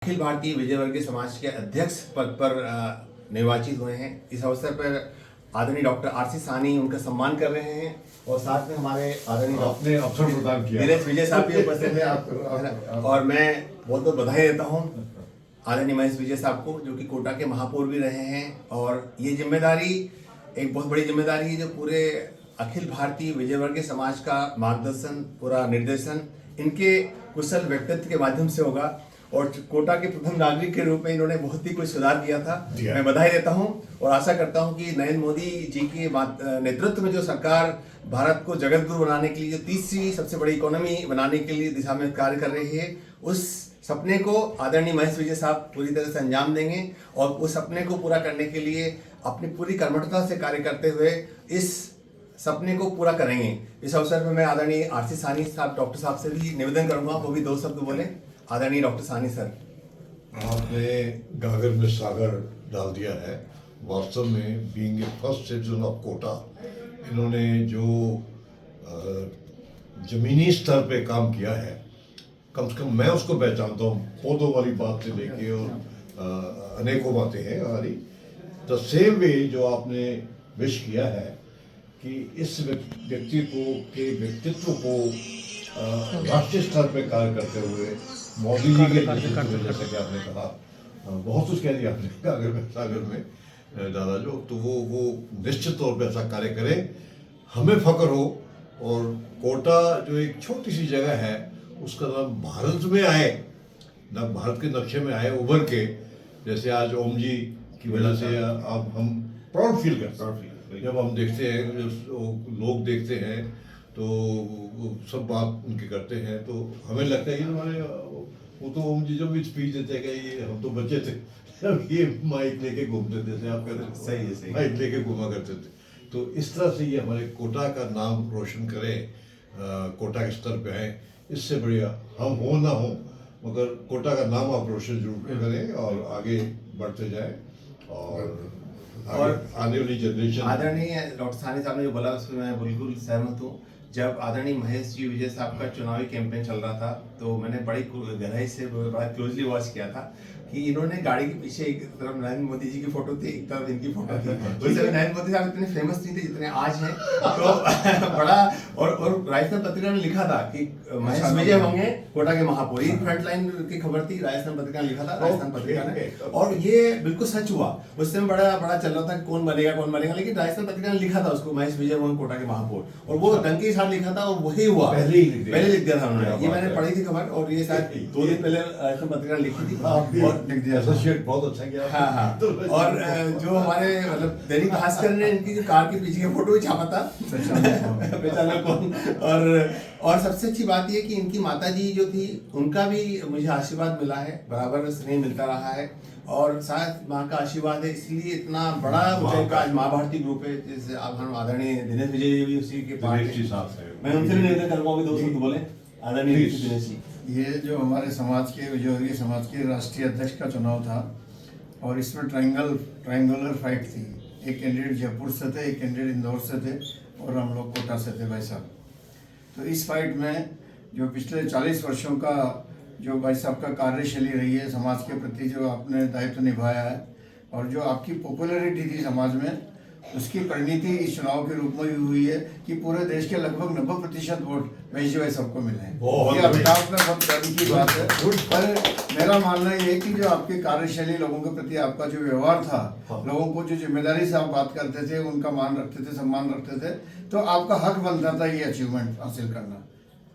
अखिल भारतीय विजयवर्गीय समाज के अध्यक्ष पद पर निर्वाचित हुए हैं। इस अवसर पर आदरणीय डॉक्टर आरसी साहनी उनका सम्मान कर रहे हैं और साथ में हमारे आदरणीय आपने अवसर प्रदान किया, दिनेश विजय साहब भी उपस्थित हैं और मैं बहुत बहुत बधाई देता हूं आदरणीय महेश विजय साहब को, जो कि कोटा के महापौर भी रहे हैं। और ये जिम्मेदारी एक बहुत बड़ी जिम्मेदारी है, जो पूरे अखिल भारतीय विजयवर्गीय समाज का मार्गदर्शन, पूरा निर्देशन इनके कुशल व्यक्तित्व के माध्यम से होगा। और कोटा के प्रथम नागरिक के रूप में इन्होंने बहुत ही कुछ सुधार किया था। मैं बधाई देता हूं और आशा करता हूं कि नरेंद्र मोदी जी के नेतृत्व में जो सरकार भारत को जगत गुरु बनाने के लिए, जो तीसरी सबसे बड़ी इकोनॉमी बनाने के लिए दिशा में कार्य कर रही है, उस सपने को आदरणीय महेश विजय साहब पूरी तरह से अंजाम देंगे और उस सपने को पूरा करने के लिए अपनी पूरी कर्मठता से कार्य करते हुए इस सपने को पूरा करेंगे। इस अवसर पर मैं आदरणीय आरसी साहनी साहब, डॉक्टर साहब से भी निवेदन करूंगा वो भी दो शब्द बोले। आदरणीय डॉक्टर साहनी सर, आपने गागर में सागर डाल दिया है। वास्तव में being a first citizen of Kota, इन्होंने जो जमीनी स्तर पे काम किया है, कम से कम मैं उसको पहचानता हूँ। पौधों वाली बात से लेके और अनेकों बातें हैं हमारी। द सेम वे जो आपने विश किया है कि इस व्यक्ति को के व्यक्तित्व को राष्ट्रीय स्तर पे कार्य करते हुए मोदी जी के नेतृत्व में, जैसा कि आपने कहा, बहुत कुछ कह दिया आपने गागर में सागर में डाला जो, तो वो निश्चित तौर पे ऐसा कार्य करे, हमें फख्र हो। और कोटा जो एक छोटी सी जगह है, उसका नाम भारत में आए, ना भारत के नक्शे में आए उभर के, जैसे आज ओम जी की वजह से अब हम प्राउड फील करते हैं। जब हम देखते हैं, लोग देखते हैं, तो सब बात उनके करते हैं, तो हमें लगता है कि हमारे वो तो ओम जी जब भी स्पीच देते हैं कि ये हम तो बच्चे थे जब ये माइक लेके घूमते थे, आप कहते थे सही है, सही माइक लेके घूमा करते थे। तो इस तरह से ये हमारे कोटा का नाम रोशन करें, कोटा के स्तर पे आए। इससे बढ़िया हम हो ना हो, मगर कोटा का नाम आप रोशन जरूर करें और आगे बढ़ते जाए और आने वाली जनरेशन। आदरणीय डॉक्टर साहनी साहब ने जो बोला उसमें मैं बिल्कुल सहमत हूँ। जब आदरणीय महेश जी विजय साहब का चुनावी कैंपेन चल रहा था, तो मैंने बड़ी गहराई से बड़ा क्लोजली वॉच किया था कि इन्होंने गाड़ी के पीछे एक तरफ नरेंद्र मोदी जी की फोटो थी, एक तरफ इनकी फोटो थी। उस समय नरेंद्र मोदी साहब इतने फेमस नहीं थे जितने आज हैं, तो बड़ा और राजस्थान पत्रिका ने लिखा था कि महेश विजय होंगे कोटा के महापौर। फ्रंट लाइन की खबर थी, राजस्थान पत्रिका ने लिखा था, राजस्थान पत्रिका ने, और ये बिल्कुल सच हुआ। उस समय बड़ा चल रहा था कौन बनेगा, लेकिन राजस्थान पत्रिका ने लिखा था उसको, महेश विजय होंगे कोटा के महापौर, और वो डंके के साथ लिखा था और वही हुआ, पहले लिख दिया था उन्होंने। ये मैंने पढ़ी थी खबर, और ये शायद 2 दिन पहले राजस्थान पत्रिका ने लिखी थी और लिख दिया। एसोसिएट बहुत अच्छा किया। हाँ। और जो हमारे मतलब दैनिक भास्कर ने इनकी जो कार के पीछे का फोटो भी छापा था, पहचाना कौन। और सबसे अच्छी बात ये कि इनकी माता जी जो थी, उनका भी मुझे आशीर्वाद मिला है, बराबर स्नेह मिलता रहा है, और शायद माँ का आशीर्वाद है, इसलिए इतना बड़ा आज माँ भारती ग्रुप है। जैसे आप हम आदरणीय दिनेश विजय जी भी उसी के पास हैं। मैं उनसे भी निवेदन करूँगा, दो शब्द बोले आदरणीय दिनेश जी। ये जो हमारे समाज के विजयवर्गीय समाज के राष्ट्रीय अध्यक्ष का चुनाव था, और इसमें ट्रायंगुलर फाइट थी। एक कैंडिडेट जयपुर से थे, एक कैंडिडेट इंदौर से थे, और हम लोग कोटा से थे भाई साहब। तो इस फाइट में जो पिछले 40 वर्षों का जो भाई साहब का कार्यशैली रही है, समाज के प्रति जो आपने दायित्व निभाया है, और जो आपकी पॉपुलैरिटी थी समाज में, उसकी परिणति इस चुनाव के रूप में भी हुई है कि पूरे देश के लगभग 90% वोट महेश भाई सबको मिले हैं। ये अपने आप में बहुत गर्व की बात है। पर मेरा मानना ये है कि जो आपकी कार्यशैली, लोगों के प्रति आपका जो व्यवहार था, लोगों को जो जिम्मेदारी से आप बात करते थे, उनका मान रखते थे, सम्मान रखते थे, तो आपका हक बनता था ये अचीवमेंट हासिल करना।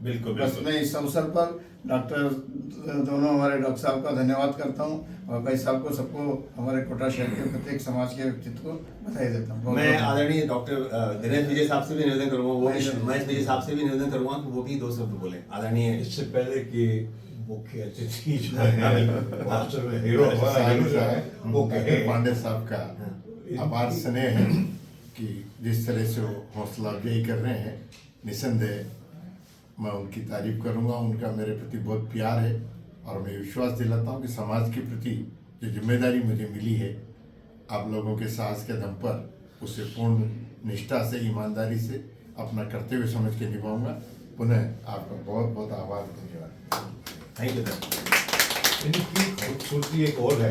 बिल्कुल। बस मैं इस अवसर पर दोनों हमारे डॉक्टर साहब का धन्यवाद करता हूं, और भाई साहब को, सबको, हमारे कोटा शहर के प्रत्येक समाज के व्यक्तित्व को बधाई देता हूं। मैं आदरणीय डॉक्टर दिनेश विजय साहब से भी निवेदन करूंगा, वो महेश विजय साहब से भी निवेदन करूंगा कि वो भी 2 शब्द बोले। आदरणीय, इससे पहले कि मुख्य अतिथि जो है वास्तव में हीरो है, वो कहे पांडे साहब का अपार स्नेह है कि जिस तरह से वो हौसला अफजाई कर रहे हैं, निसंदेह मैं उनकी तारीफ करूंगा। उनका मेरे प्रति बहुत प्यार है, और मैं विश्वास दिलाता हूं कि समाज के प्रति जो जिम्मेदारी मुझे मिली है, आप लोगों के साहस के दम पर उसे पूर्ण निष्ठा से, ईमानदारी से अपना कर्तव्य समझ के निभाऊंगा। पुनः आपका बहुत बहुत आभार, धन्यवाद। Thank you sir. इनकी खूबसूरती एक और है